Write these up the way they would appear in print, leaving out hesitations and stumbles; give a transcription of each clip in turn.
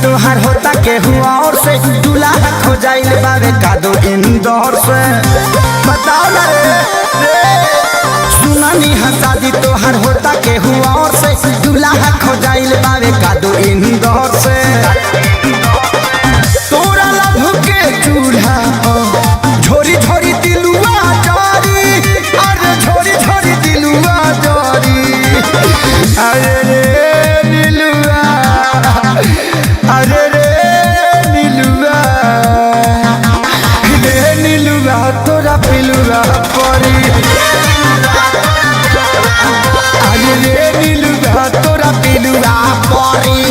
तोहार होता के हुआ और से दूल्हा खो जाइल बावे कादो इंदौर से बताओ ना रे सुनानी शादी तोहार होता के हुआ और से दूल्हा खो जाइल बावे कादो इंदौर से तोरा लभ के चूल्हा झोरी झोरी दिलुआ जारी अरे झोरी झोरी दिलुआ जारी अरे रे नीलुआ अरे रे नीलुआ रे नीलुआ तोरा पिलुआ परी अरे रे नीलुआ तोरा पिलुआ परी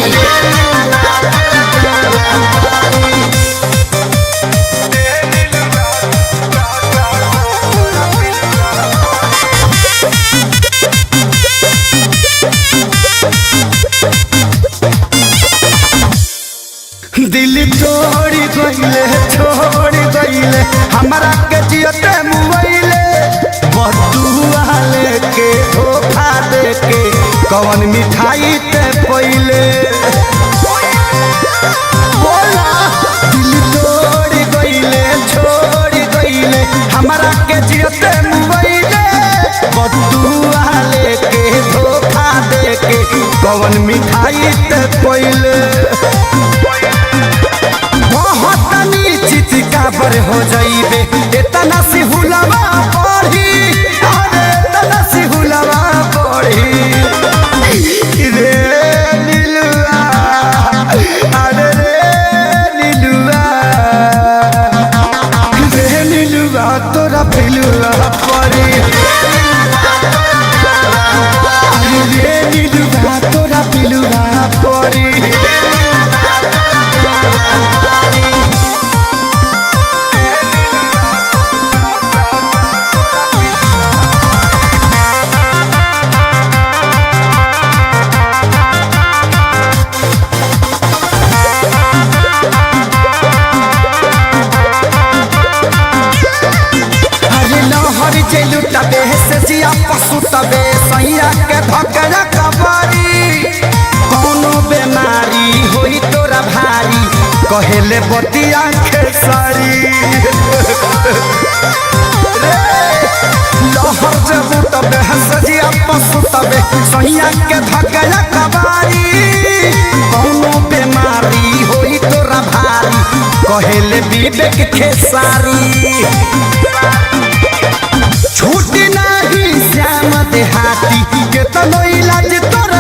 दिल तोड़ी गईले छोड़ गईले हमारा के जियते मुइले बदुआ लेके धोखा देके कौन मिठाई ते पहिले बोला दिल तोड़ी गईले छोड़ गईले हमारा के जियते मुइले बदुआ लेके धोखा देके कौन मिठाई ते पहिले चितकाबर हो जाइबे इतना सी हुलवा पढ़ी अरे इतना सी हुलवा पढ़ी रे नीलुआ अरे रे नीलुआ तोरा पिलुआ पढ़ी रे नीलुआ तोरा पिलुआ पढ़ी लुटबे से जिया पशु तबे सैया के धकरा कबारी कोनो बेमारी होई तोरा भारी कहेले बतिया खेसारी लहर जब तबे से जिया पशु तबे सैया के धकरा कबारी कोनो बेमारी होई तोरा भारी कहेले विवेक खेसारी छूटी नहीं श्याम देहाती के तनो इलाज तोर